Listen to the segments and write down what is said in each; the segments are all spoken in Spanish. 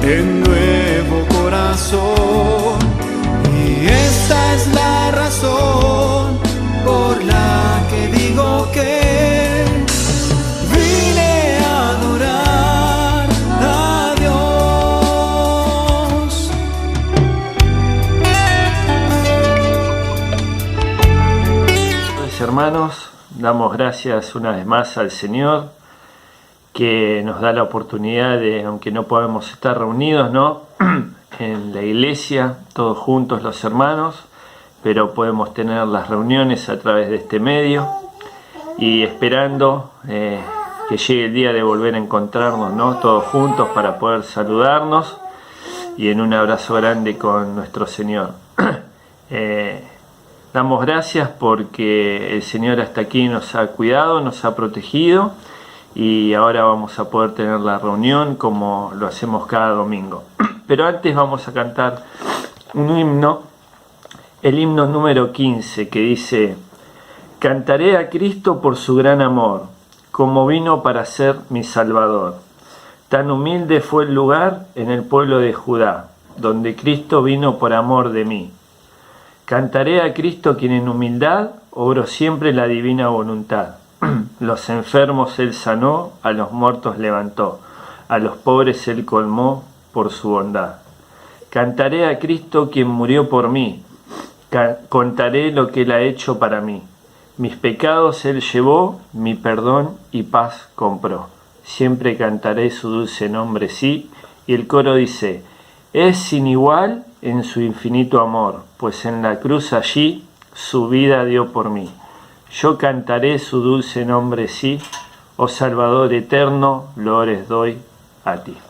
en nuevo corazón. Y esta es la razón por la que digo que vine a adorar a Dios. Pues, hermanos, damos gracias una vez más al Señor, que nos da la oportunidad de, aunque no podemos estar reunidos, ¿no?, en la iglesia, todos juntos los hermanos, pero podemos tener las reuniones a través de este medio y esperando que llegue el día de volver a encontrarnos, ¿no?, todos juntos para poder saludarnos y en un abrazo grande con nuestro Señor. Damos gracias porque el Señor hasta aquí nos ha cuidado, nos ha protegido, y ahora vamos a poder tener la reunión como lo hacemos cada domingo. Pero antes vamos a cantar un himno, el himno número 15, que dice: cantaré a Cristo por su gran amor, como vino para ser mi Salvador. Tan humilde fue el lugar en el pueblo de Judá, donde Cristo vino por amor de mí. Cantaré a Cristo, quien en humildad obró siempre la divina voluntad. Los enfermos Él sanó, a los muertos levantó, a los pobres Él colmó por su bondad. Cantaré a Cristo quien murió por mí, contaré lo que Él ha hecho para mí. Mis pecados Él llevó, mi perdón y paz compró. Siempre cantaré su dulce nombre, sí. Y el coro dice: es sin igual en su infinito amor, pues en la cruz allí su vida dio por mí. Yo cantaré su dulce nombre, sí, oh Salvador eterno, loores doy a ti. Para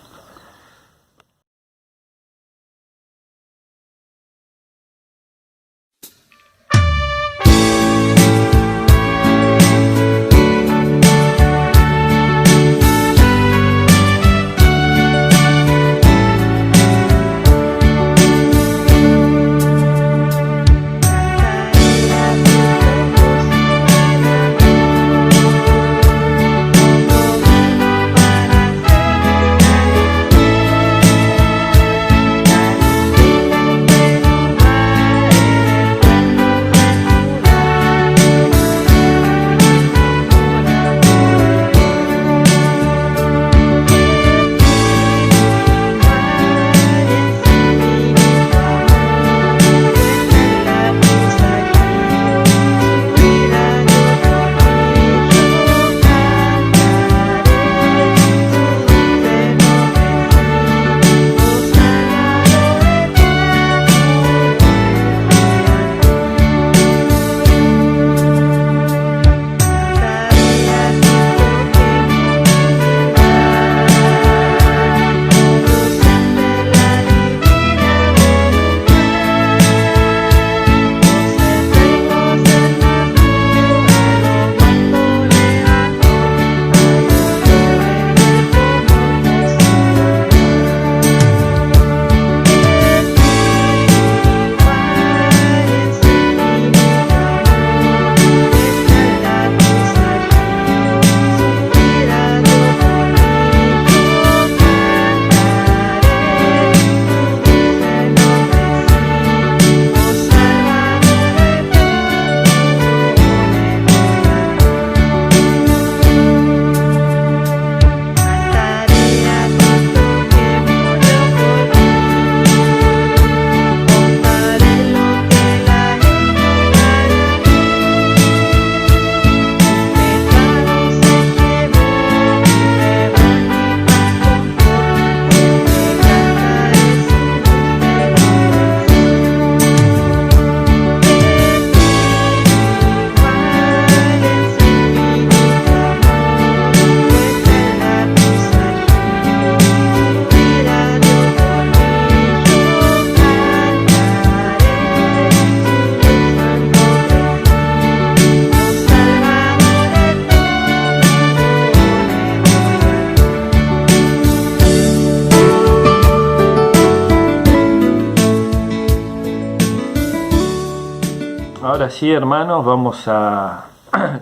Ahora sí, hermanos, vamos a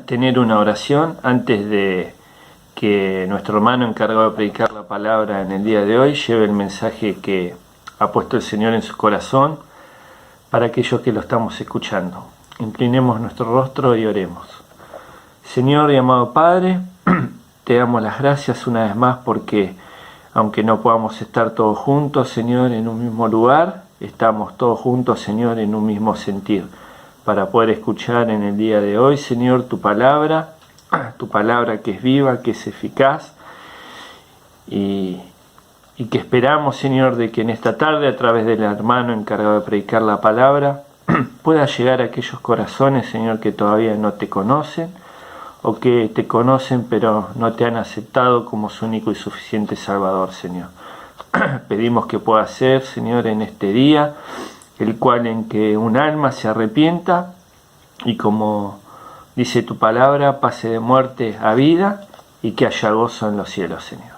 tener una oración antes de que nuestro hermano encargado de predicar la palabra en el día de hoy lleve el mensaje que ha puesto el Señor en su corazón para aquellos que lo estamos escuchando. Inclinemos nuestro rostro y oremos. Señor y amado Padre, te damos las gracias una vez más porque aunque no podamos estar todos juntos, Señor, en un mismo lugar, estamos todos juntos, Señor, en un mismo sentir, para poder escuchar en el día de hoy, Señor, tu palabra que es viva, que es eficaz, y que esperamos, Señor, de que en esta tarde, a través del hermano encargado de predicar la palabra, pueda llegar a aquellos corazones, Señor, que todavía no te conocen, o que te conocen pero no te han aceptado como su único y suficiente Salvador, Señor. Pedimos que pueda ser, Señor, en este día, el cual en que un alma se arrepienta y, como dice tu palabra, pase de muerte a vida y que haya gozo en los cielos, Señor.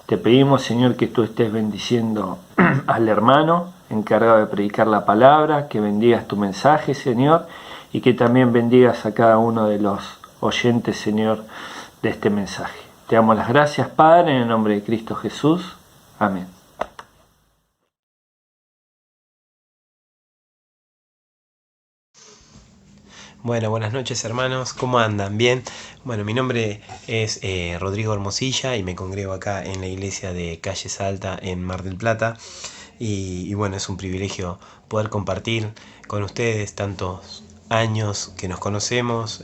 Te pedimos, Señor, que tú estés bendiciendo al hermano encargado de predicar la palabra, que bendigas tu mensaje, Señor, y que también bendigas a cada uno de los oyentes, Señor, de este mensaje. Te damos las gracias, Padre, en el nombre de Cristo Jesús. Amén. Bueno, buenas noches, hermanos, ¿cómo andan? ¿Bien? Bueno, mi nombre es Rodrigo Hermosilla y me congrego acá en la iglesia de Calle Salta en Mar del Plata y bueno, es un privilegio poder compartir con ustedes tantos años que nos conocemos.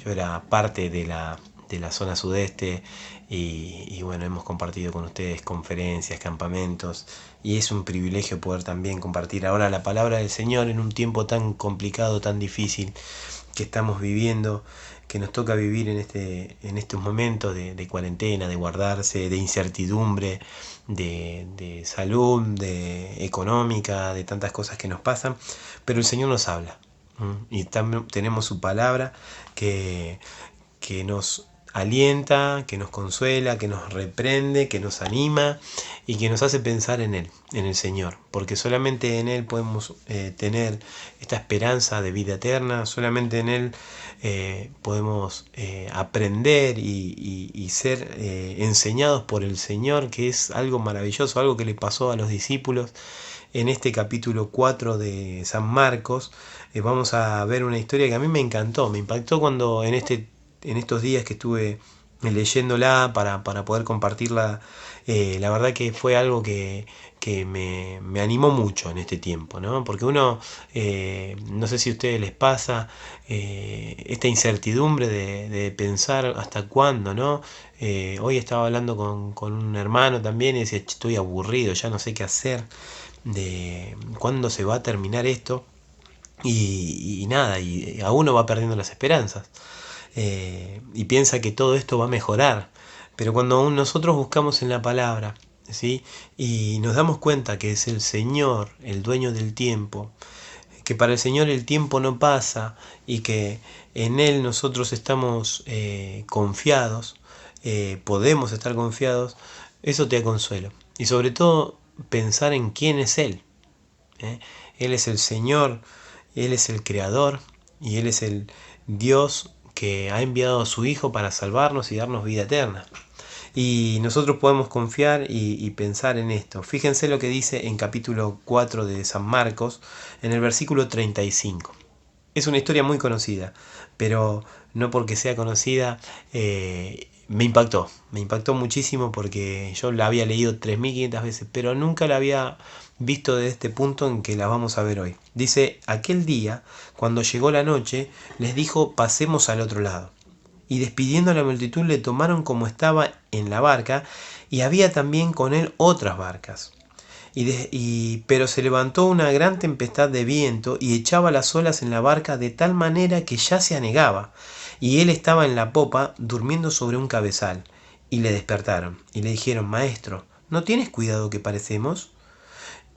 Yo era parte de la zona sudeste y bueno, hemos compartido con ustedes conferencias, campamentos, y es un privilegio poder también compartir ahora la palabra del Señor en un tiempo tan complicado, tan difícil que estamos viviendo, que nos toca vivir en estos momentos de cuarentena, de guardarse, de incertidumbre, de salud, de económica, de tantas cosas que nos pasan, pero el Señor nos habla. Y también tenemos su palabra que nos alienta, que nos consuela, que nos reprende, que nos anima y que nos hace pensar en Él, en el Señor, porque solamente en Él podemos tener esta esperanza de vida eterna, solamente en Él podemos aprender y ser enseñados por el Señor, que es algo maravilloso, algo que le pasó a los discípulos. En este capítulo 4 de San Marcos vamos a ver una historia que a mí me encantó, me impactó cuando en estos días que estuve leyéndola para poder compartirla. La verdad que fue algo que me animó mucho en este tiempo, ¿no? Porque uno, no sé si a ustedes les pasa, esta incertidumbre de pensar hasta cuándo, ¿no? Hoy estaba hablando con un hermano también y decía, estoy aburrido, ya no sé qué hacer, de cuándo se va a terminar esto, y nada, y a uno va perdiendo las esperanzas. Y piensa que todo esto va a mejorar, pero cuando nosotros buscamos en la palabra, ¿sí? Y nos damos cuenta que es el Señor el dueño del tiempo, que para el Señor el tiempo no pasa y que en Él nosotros estamos confiados, podemos estar confiados, eso te da consuelo. Y sobre todo pensar en quién es Él. Él es el Señor, Él es el Creador y Él es el Dios que ha enviado a su Hijo para salvarnos y darnos vida eterna. Y nosotros podemos confiar y pensar en esto. Fíjense lo que dice en capítulo 4 de San Marcos, en el versículo 35. Es una historia muy conocida, pero no porque sea conocida, me impactó muchísimo porque yo la había leído 3.500 veces, pero nunca la había visto desde este punto en que la vamos a ver hoy. Dice, aquel día, cuando llegó la noche, les dijo, pasemos al otro lado. Y despidiendo a la multitud le tomaron como estaba en la barca, y había también con él otras barcas. Pero se levantó una gran tempestad de viento y echaba las olas en la barca de tal manera que ya se anegaba. Y él estaba en la popa durmiendo sobre un cabezal. Y le despertaron y le dijeron, Maestro, ¿no tienes cuidado que parecemos?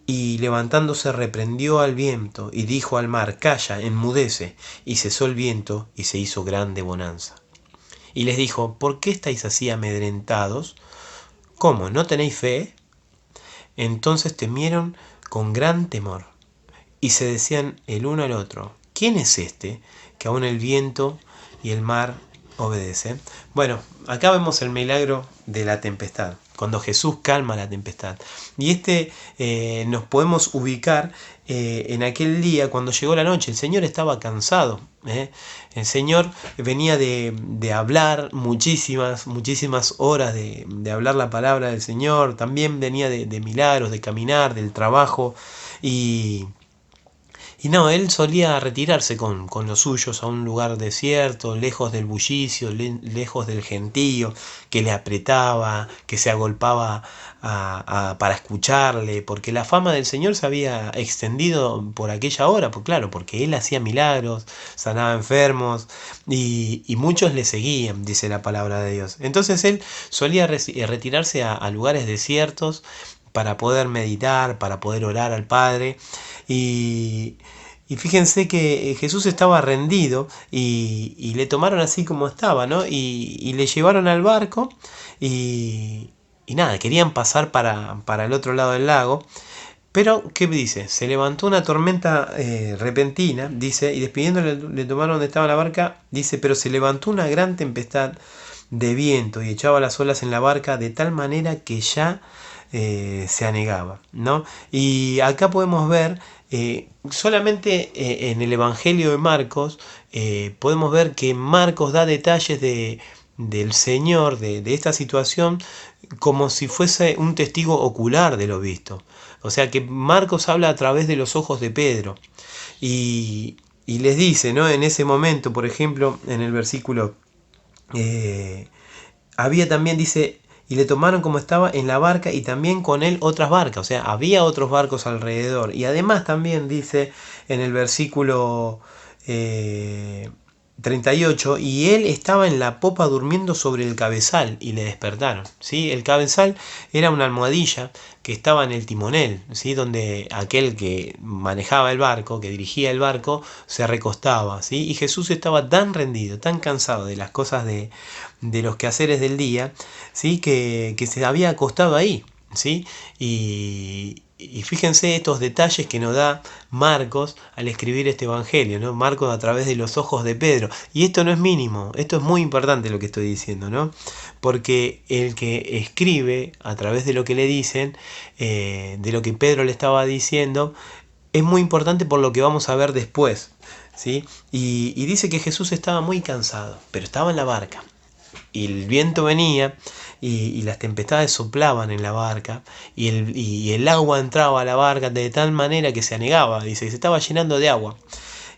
Y levantándose reprendió al viento y dijo al mar, calla, enmudece. Y cesó el viento y se hizo grande bonanza. Y les dijo, ¿por qué estáis así amedrentados? ¿Cómo, no tenéis fe? Entonces temieron con gran temor y se decían el uno al otro, ¿quién es este que aún el viento y el mar obedecen? Bueno, acá vemos el milagro de la tempestad, cuando Jesús calma la tempestad. Y nos podemos ubicar en aquel día cuando llegó la noche. El Señor estaba cansado. El Señor venía de hablar muchísimas horas, de hablar la palabra del Señor. También venía de milagros, de caminar, del trabajo. Y no, él solía retirarse con los suyos a un lugar desierto, lejos del bullicio, lejos del gentío, que le apretaba, que se agolpaba para escucharle, porque la fama del Señor se había extendido por aquella hora, pues claro, porque él hacía milagros, sanaba enfermos, y muchos le seguían, dice la palabra de Dios. Entonces él solía retirarse a lugares desiertos para poder meditar, para poder orar al Padre. Y fíjense que Jesús estaba rendido y le tomaron así como estaba, ¿no? Y le llevaron al barco y nada, querían pasar para el otro lado del lago. Pero, ¿qué dice? Se levantó una tormenta repentina, dice, y despidiéndole le tomaron donde estaba la barca, dice, pero se levantó una gran tempestad de viento y echaba las olas en la barca de tal manera que ya se anegaba, ¿no? Y acá podemos ver, solamente en el Evangelio de Marcos, podemos ver que Marcos da detalles del Señor, de esta situación, como si fuese un testigo ocular de lo visto. O sea que Marcos habla a través de los ojos de Pedro. Y les dice, ¿no? En ese momento, por ejemplo, en el versículo, había también, dice, y le tomaron como estaba en la barca y también con él otras barcas. O sea, había otros barcos alrededor. Y además también dice en el versículo 38, y él estaba en la popa durmiendo sobre el cabezal y le despertaron. ¿Sí? El cabezal era una almohadilla que estaba en el timonel, ¿sí? Donde aquel que manejaba el barco, que dirigía el barco, se recostaba. ¿Sí? Y Jesús estaba tan rendido, tan cansado de las cosas de los quehaceres del día, ¿sí? que se había acostado ahí. ¿Sí? Y fíjense estos detalles que nos da Marcos al escribir este evangelio, ¿no? Marcos a través de los ojos de Pedro. Y esto no es mínimo, esto es muy importante lo que estoy diciendo, ¿no? Porque el que escribe a través de lo que le dicen, de lo que Pedro le estaba diciendo, es muy importante por lo que vamos a ver después, ¿sí? Y dice que Jesús estaba muy cansado, pero estaba en la barca. Y el viento venía y las tempestades soplaban en la barca y el agua entraba a la barca de tal manera que se anegaba, dice, que se estaba llenando de agua.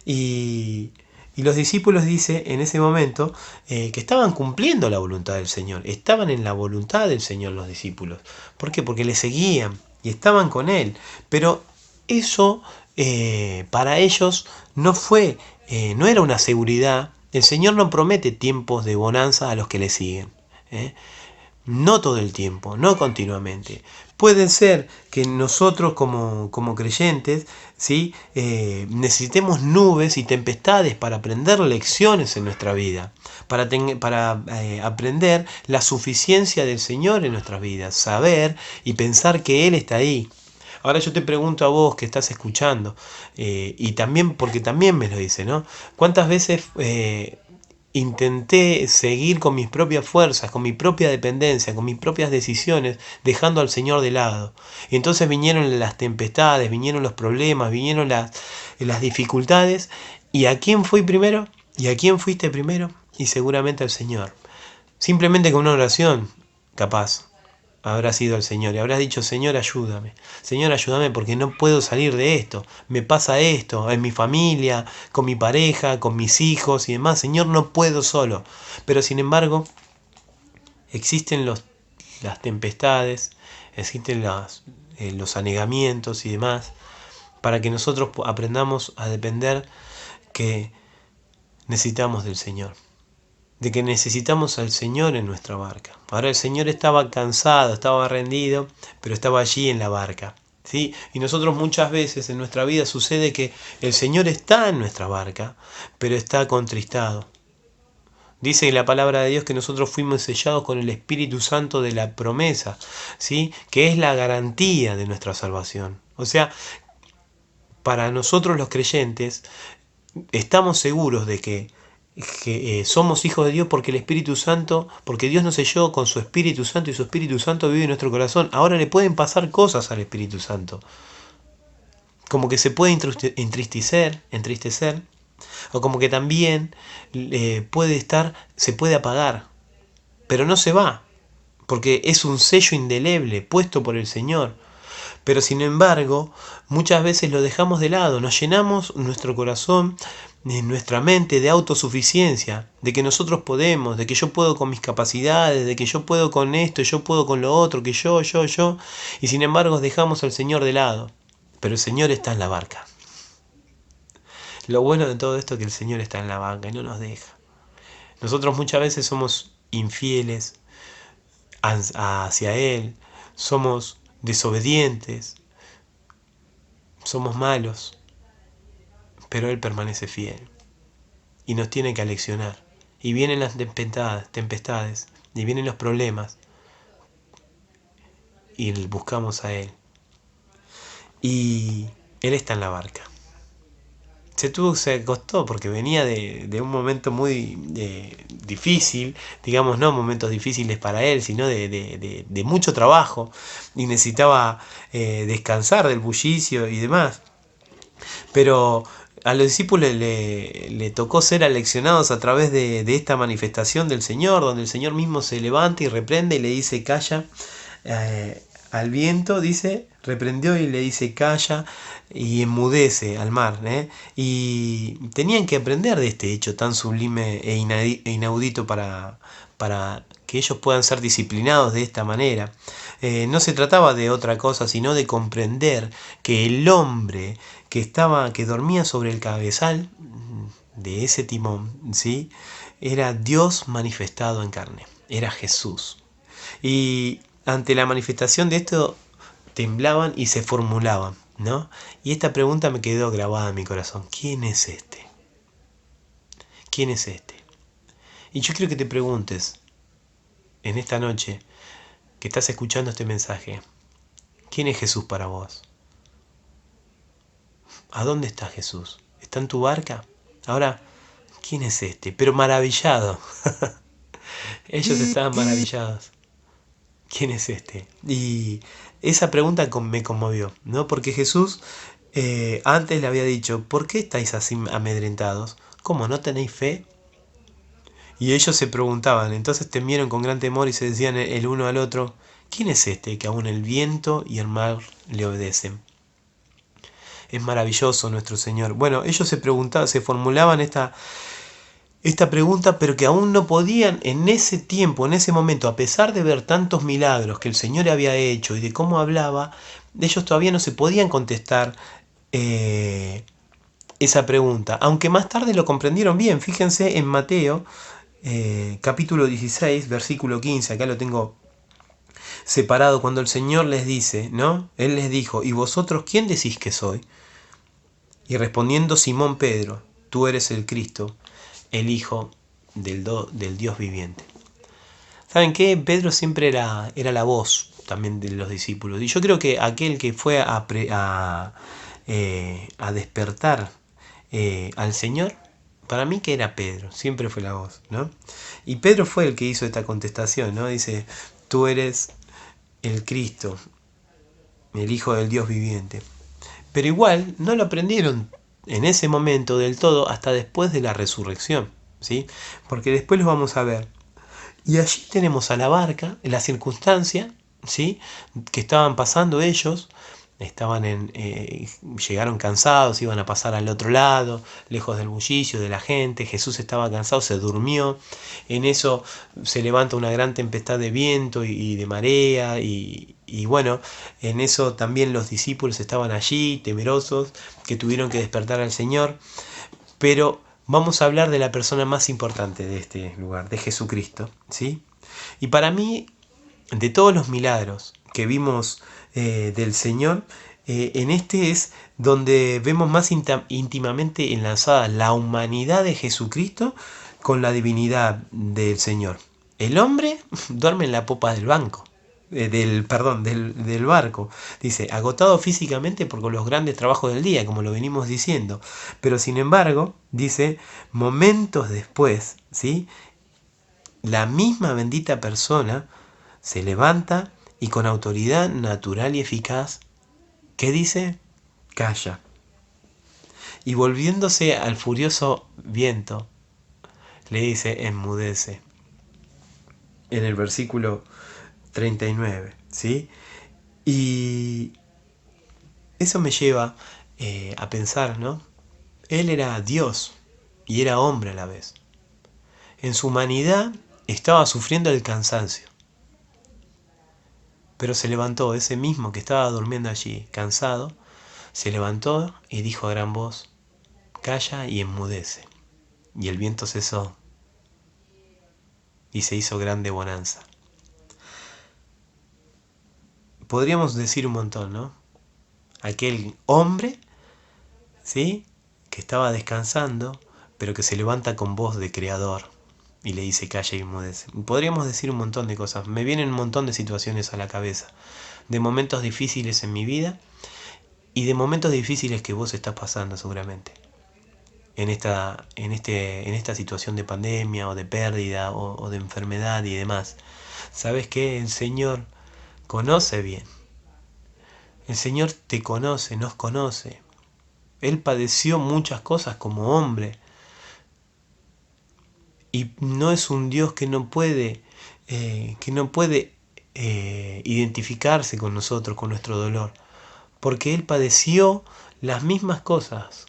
Y los discípulos, dice, en ese momento, que estaban cumpliendo la voluntad del Señor, estaban en la voluntad del Señor los discípulos. ¿Por qué? Porque le seguían y estaban con Él. Pero eso para ellos no era una seguridad. El Señor no promete tiempos de bonanza a los que le siguen. No todo el tiempo, no continuamente. Puede ser que nosotros como creyentes, ¿sí? Necesitemos nubes y tempestades para aprender lecciones en nuestra vida, para aprender la suficiencia del Señor en nuestras vidas, saber y pensar que Él está ahí. Ahora yo te pregunto a vos que estás escuchando, y también, porque también me lo dice, ¿no? ¿Cuántas veces intenté seguir con mis propias fuerzas, con mi propia dependencia, con mis propias decisiones, dejando al Señor de lado? Y entonces vinieron las tempestades, vinieron los problemas, vinieron las dificultades. ¿Y a quién fui primero? ¿Y a quién fuiste primero? Y seguramente al Señor. Simplemente con una oración, capaz, habrás ido al Señor y habrás dicho: Señor, ayúdame porque no puedo salir de esto, me pasa esto en mi familia, con mi pareja, con mis hijos y demás. Señor, no puedo solo. Pero sin embargo, existen las tempestades, existen los anegamientos y demás, para que nosotros aprendamos a depender, que necesitamos del Señor, de que necesitamos al Señor en nuestra barca. Ahora el Señor estaba cansado, estaba rendido, pero estaba allí en la barca, ¿sí? Y nosotros muchas veces en nuestra vida sucede que el Señor está en nuestra barca, pero está contristado. Dice la palabra de Dios que nosotros fuimos sellados con el Espíritu Santo de la promesa, ¿sí? Que es la garantía de nuestra salvación. O sea, para nosotros los creyentes, estamos seguros de que somos hijos de Dios porque el Espíritu Santo, porque Dios nos selló con su Espíritu Santo y su Espíritu Santo vive en nuestro corazón. Ahora le pueden pasar cosas al Espíritu Santo, como que se puede entristecer, o como que también se puede apagar, pero no se va, porque es un sello indeleble puesto por el Señor. Pero sin embargo, muchas veces lo dejamos de lado, nos llenamos nuestro corazón, nuestra mente de autosuficiencia, de que nosotros podemos, de que yo puedo con mis capacidades, de que yo puedo con esto, yo puedo con lo otro, que yo, y sin embargo dejamos al Señor de lado. Pero el Señor está en la barca. Lo bueno de todo esto es que el Señor está en la barca y no nos deja. Nosotros muchas veces somos infieles hacia Él, somos desobedientes, somos malos, pero Él permanece fiel y nos tiene que aleccionar. Y vienen las tempestades, y vienen los problemas, y buscamos a Él. Y Él está en la barca. Se costó porque venía de un momento muy difícil, digamos, no momentos difíciles para él, sino de mucho trabajo, y necesitaba descansar del bullicio y demás. Pero a los discípulos le tocó ser aleccionados a través de esta manifestación del Señor, donde el Señor mismo se levanta y reprende y le dice calla al viento, dice, reprendió y le dice calla, y enmudece al mar, y tenían que aprender de este hecho tan sublime e inaudito para que ellos puedan ser disciplinados de esta manera. No se trataba de otra cosa, sino de comprender que el hombre que dormía sobre el cabezal de ese timón, ¿sí?, era Dios manifestado en carne, era Jesús. Y ante la manifestación de esto temblaban y se formulaban, ¿no? Y esta pregunta me quedó grabada en mi corazón. ¿Quién es este? ¿Quién es este? Y yo quiero que te preguntes en esta noche que estás escuchando este mensaje, ¿quién es Jesús para vos? ¿A dónde está Jesús? ¿Está en tu barca? Ahora, ¿quién es este? Pero maravillado. Ellos estaban maravillados. ¿Quién es este? Y esa pregunta me conmovió, ¿no? Porque Jesús antes le había dicho, ¿por qué estáis así amedrentados? ¿Cómo, no tenéis fe? Y ellos se preguntaban, entonces temieron con gran temor y se decían el uno al otro, ¿quién es este que aún el viento y el mar le obedecen? Es maravilloso nuestro Señor. Bueno, ellos se formulaban esta pregunta, pero que aún no podían en ese tiempo, en ese momento, a pesar de ver tantos milagros que el Señor había hecho y de cómo hablaba, ellos todavía no se podían contestar esa pregunta, aunque más tarde lo comprendieron bien. Fíjense en Mateo capítulo 16, versículo 15, acá lo tengo separado, cuando el Señor les dice, ¿no? Él les dijo, ¿y vosotros quién decís que soy? Y respondiendo Simón Pedro, tú eres el Cristo, el Hijo del Dios viviente. ¿Saben qué? Pedro siempre era la voz también de los discípulos. Y yo creo que aquel que fue a despertar al Señor, para mí que era Pedro, siempre fue la voz, ¿no? Y Pedro fue el que hizo esta contestación, ¿no? Dice, tú eres el Cristo, el Hijo del Dios viviente. Pero igual no lo aprendieron en ese momento del todo hasta después de la resurrección, ¿sí? Porque después lo vamos a ver. Y allí tenemos a la barca, en la circunstancia, ¿sí?, que estaban pasando ellos. Llegaron cansados, iban a pasar al otro lado, lejos del bullicio de la gente. Jesús estaba cansado, se durmió. En eso se levanta una gran tempestad de viento y de marea, y bueno, en eso también los discípulos estaban allí, temerosos, que tuvieron que despertar al Señor. Pero vamos a hablar de la persona más importante de este lugar, de Jesucristo, ¿sí? Y para mí, de todos los milagros que vimos del Señor, en este es donde vemos más íntimamente enlazada la humanidad de Jesucristo con la divinidad del Señor. El hombre duerme en la popa del banco, del barco. Dice, agotado físicamente por los grandes trabajos del día, como lo venimos diciendo. Pero sin embargo, dice, momentos después, ¿sí? La misma bendita persona se levanta y con autoridad natural y eficaz, ¿qué dice? Calla. Y volviéndose al furioso viento, le dice, enmudece. En el versículo 39, ¿sí? Y eso me lleva a pensar, ¿no? Él era Dios y era hombre a la vez. En su humanidad estaba sufriendo el cansancio. Pero se levantó, ese mismo que estaba durmiendo allí, cansado, se levantó y dijo a gran voz, calla y enmudece. Y el viento cesó y se hizo grande bonanza. Podríamos decir un montón, ¿no? Aquel hombre, ¿sí? Que estaba descansando, pero que se levanta con voz de creador y le dice calla y enmudece. Podríamos decir un montón de cosas. Me vienen un montón de situaciones a la cabeza, de momentos difíciles en mi vida y de momentos difíciles que vos estás pasando seguramente. En esta situación de pandemia o de pérdida o de enfermedad y demás. ¿Sabes qué? El Señor conoce bien. El Señor te conoce, nos conoce. Él padeció muchas cosas como hombre. Y no es un Dios que no puede identificarse con nosotros, con nuestro dolor. Porque Él padeció las mismas cosas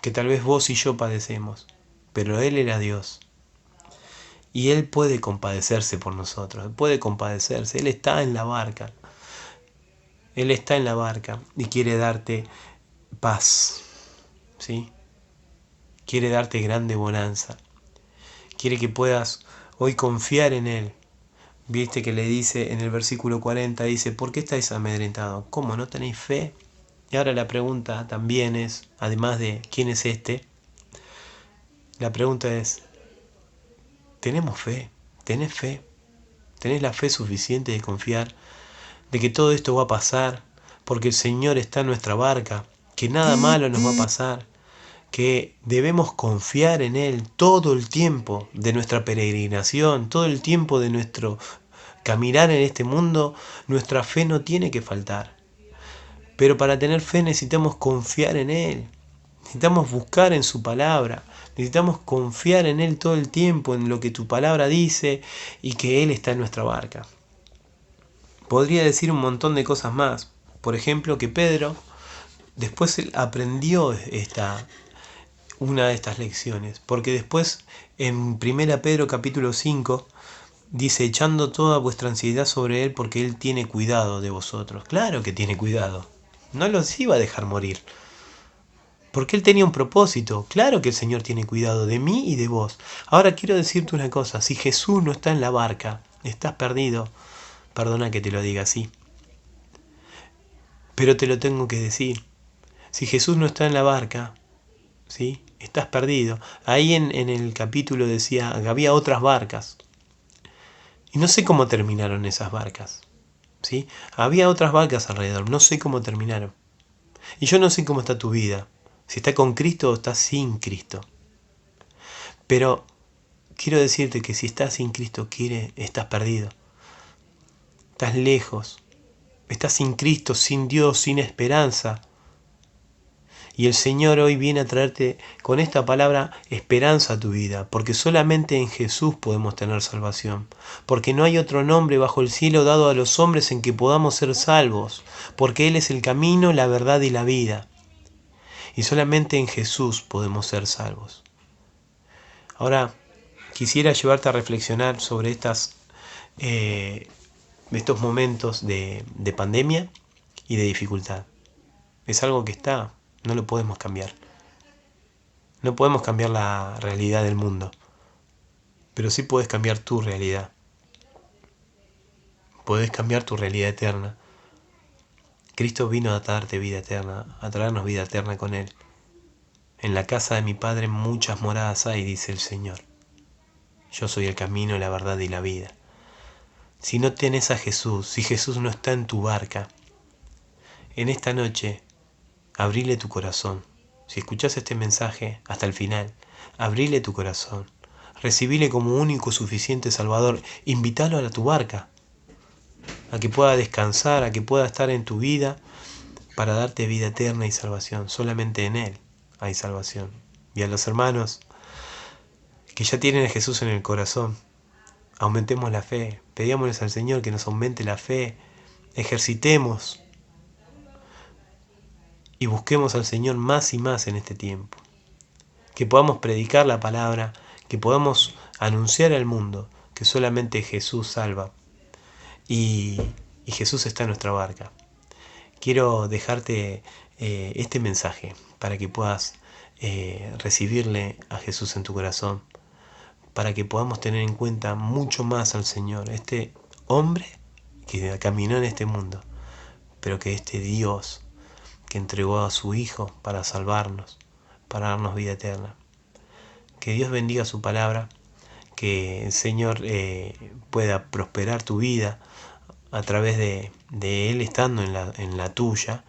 que tal vez vos y yo padecemos. Pero Él era Dios. Y Él puede compadecerse por nosotros. Él puede compadecerse. Él está en la barca. Él está en la barca y quiere darte paz. ¿Sí? Quiere darte grande bonanza. Quiere que puedas hoy confiar en Él. Viste que le dice en el versículo 40, dice, ¿por qué estáis amedrentados? ¿Cómo, no tenéis fe? Y ahora la pregunta también es, además de ¿quién es este? La pregunta es, ¿tenemos fe? ¿Tenés fe? ¿Tenés la fe suficiente de confiar de que todo esto va a pasar? Porque el Señor está en nuestra barca, que nada malo nos va a pasar, que debemos confiar en Él todo el tiempo de nuestra peregrinación, todo el tiempo de nuestro caminar en este mundo, nuestra fe no tiene que faltar. Pero para tener fe necesitamos confiar en Él, necesitamos buscar en su palabra, necesitamos confiar en Él todo el tiempo, en lo que tu palabra dice y que Él está en nuestra barca. Podría decir un montón de cosas más. Por ejemplo, que Pedro después él aprendió una de estas lecciones, porque después en 1 Pedro capítulo 5 dice, echando toda vuestra ansiedad sobre Él porque Él tiene cuidado de vosotros. Claro que tiene cuidado, no los iba a dejar morir, porque Él tenía un propósito. Claro que el Señor tiene cuidado de mí y de vos. Ahora quiero decirte una cosa, si Jesús no está en la barca, estás perdido. Perdona que te lo diga así, pero te lo tengo que decir. Si Jesús no está en la barca, ¿sí? Estás perdido. Ahí en el capítulo decía que había otras barcas. Y no sé cómo terminaron esas barcas. ¿Sí? Había otras barcas alrededor. No sé cómo terminaron. Y yo no sé cómo está tu vida. Si está con Cristo o está sin Cristo. Pero quiero decirte que si estás sin Cristo, estás perdido. Estás lejos. Estás sin Cristo, sin Dios, sin esperanza. Y el Señor hoy viene a traerte con esta palabra esperanza a tu vida, porque solamente en Jesús podemos tener salvación, porque no hay otro nombre bajo el cielo dado a los hombres en que podamos ser salvos, porque Él es el camino, la verdad y la vida. Y solamente en Jesús podemos ser salvos. Ahora, quisiera llevarte a reflexionar sobre estos momentos de pandemia y de dificultad. Es algo que está. No lo podemos cambiar. No podemos cambiar la realidad del mundo. Pero sí puedes cambiar tu realidad. Puedes cambiar tu realidad eterna. Cristo vino a darte vida eterna, a traernos vida eterna con Él. En la casa de mi Padre muchas moradas hay, dice el Señor. Yo soy el camino, la verdad y la vida. si no tenés a Jesús, si Jesús no está en tu barca, en esta noche, abrile tu corazón. Si escuchás este mensaje hasta el final, abrile tu corazón. Recibile como único suficiente Salvador. Invítalo a tu barca, a que pueda descansar, a que pueda estar en tu vida para darte vida eterna y salvación. Solamente en Él hay salvación. Y a los hermanos que ya tienen a Jesús en el corazón, aumentemos la fe. Pedímosles al Señor que nos aumente la fe. Ejercitemos y busquemos al Señor más y más en este tiempo. Que podamos predicar la palabra, que podamos anunciar al mundo que solamente Jesús salva y Jesús está en nuestra barca. Quiero dejarte este mensaje para que puedas recibirle a Jesús en tu corazón, para que podamos tener en cuenta mucho más al Señor, este hombre que caminó en este mundo, pero que este Dios que entregó a su Hijo para salvarnos, para darnos vida eterna. Que Dios bendiga su palabra, que el Señor pueda prosperar tu vida a través de Él estando en la tuya,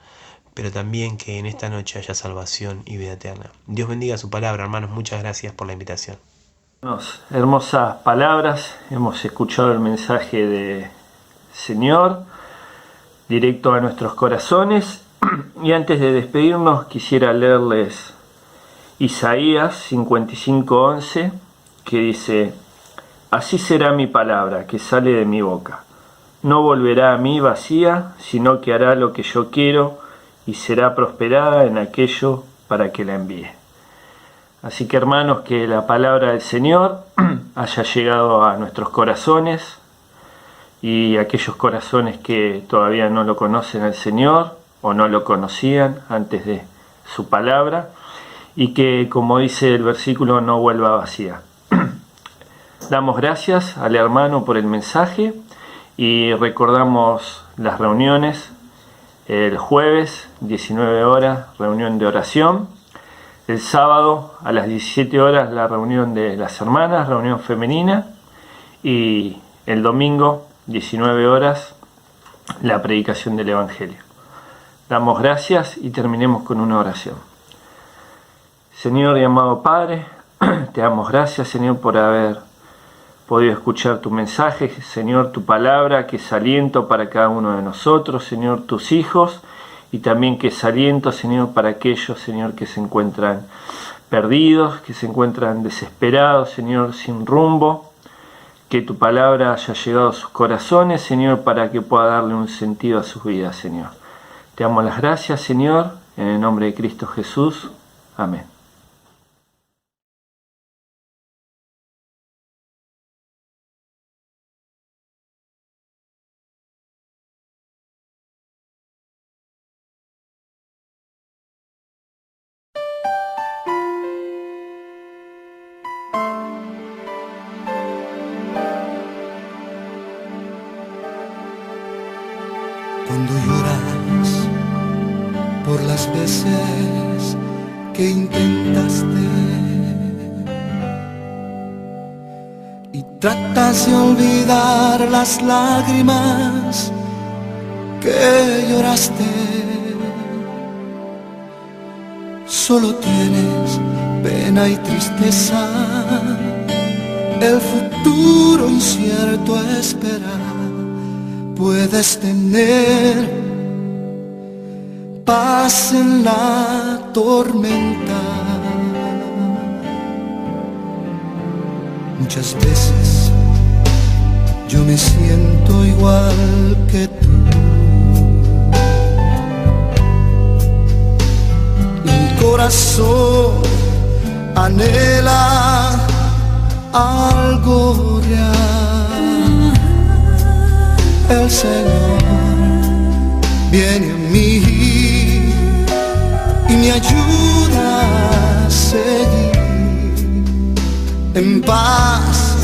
pero también que en esta noche haya salvación y vida eterna. Dios bendiga su palabra, hermanos. Muchas gracias por la invitación. Hermosas palabras, hemos escuchado el mensaje del Señor directo a nuestros corazones. Y antes de despedirnos quisiera leerles Isaías 55:11, que dice: Así será mi palabra que sale de mi boca. No volverá a mí vacía, sino que hará lo que yo quiero y será prosperada en aquello para que la envíe. Así que, hermanos, que la palabra del Señor haya llegado a nuestros corazones, y aquellos corazones que todavía no lo conocen al Señor o no lo conocían antes de su palabra, y que, como dice el versículo, no vuelva vacía. Damos gracias al hermano por el mensaje y recordamos las reuniones. El jueves, 19 horas, reunión de oración. El sábado, a las 17 horas, la reunión de las hermanas, reunión femenina. Y el domingo, 19 horas, la predicación del Evangelio. Damos gracias y terminemos con una oración. Señor y amado Padre, te damos gracias, Señor, por haber podido escuchar tu mensaje, Señor, tu palabra, que es aliento para cada uno de nosotros, Señor, tus hijos, y también que es aliento, Señor, para aquellos, Señor, que se encuentran perdidos, que se encuentran desesperados, Señor, sin rumbo. Que tu palabra haya llegado a sus corazones, Señor, para que pueda darle un sentido a sus vidas, Señor. Te damos las gracias, Señor, en el nombre de Cristo Jesús. Amén. Cuando lloras por las veces que intentaste y tratas de olvidar las lágrimas que lloraste, solo tienes pena y tristeza, el futuro incierto espera. Puedes tener paz en la tormenta. Muchas veces yo me siento igual que tú. Mi corazón anhela algo real. El Señor viene a mí y me ayuda a seguir en paz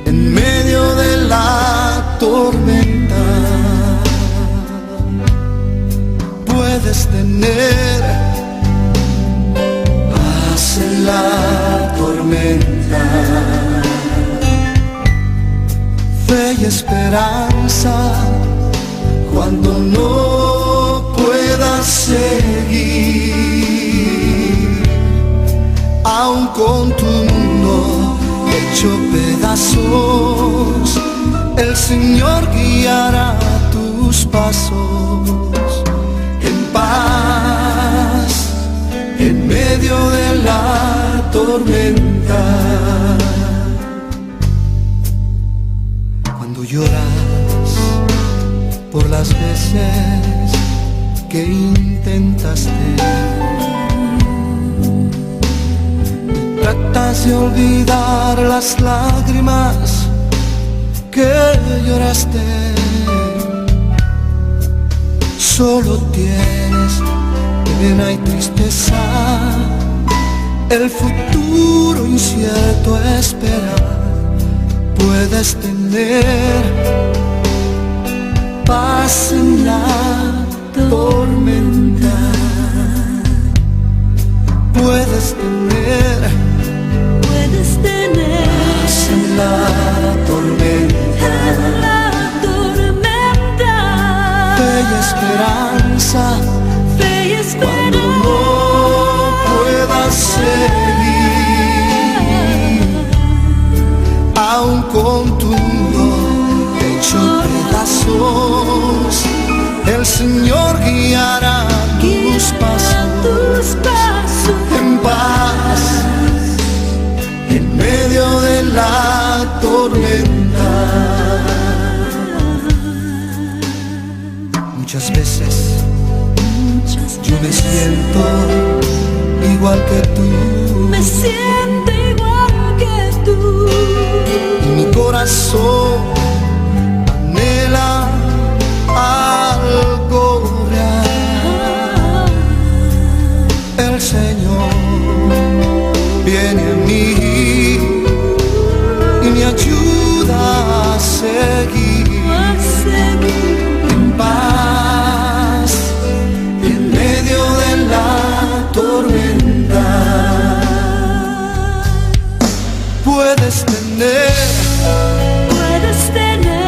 en medio de la tormenta. Puedes tener paz en la tormenta. Fe y esperanza cuando no puedas seguir, aun con tu mundo hecho pedazos, el Señor guiará tus pasos en paz, en medio de la tormenta. Cuando lloras por las veces que intentaste, tratas de olvidar las lágrimas que lloraste, solo tienes pena y tristeza, el futuro incierto esperar. Puedes tener paz en la tormenta, puedes tener paz en la tormenta, fe y esperanza cuando no puedas seguir, aun con tu mundo hecho pedazos, el Señor guiará tus pasos en paz, en medio de la tormenta. Muchas veces yo me siento igual que tú, Me siento igual que tú. y mi corazón anhela algo real. El Señor viene a mí y me ayuda a seguir en paz, en medio de la tormenta. Puedes tener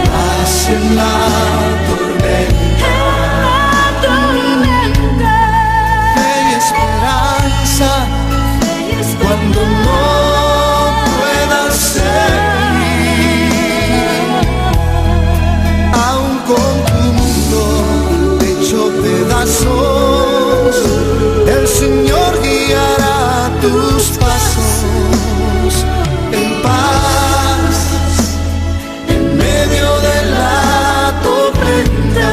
paz en la tormenta, fe y esperanza cuando no puedas seguir, aun con tu mundo hecho pedazos, el Señor guiará tus pasos en paz, en medio de la tormenta.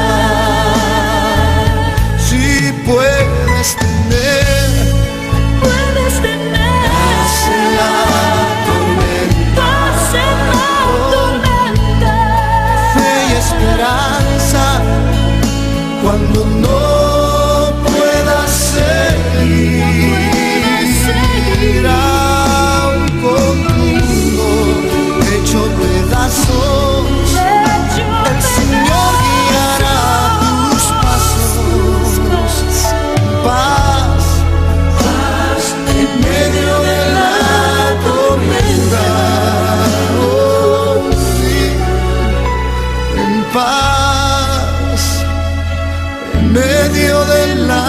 Si puedes tener paz en la tormenta, fe y esperanza cuando no puedas seguir, aun con tu mundo hecho pedazos, el Señor guiará tus pasos en paz, en medio de la tormenta. Oh, sí, en paz, en medio de la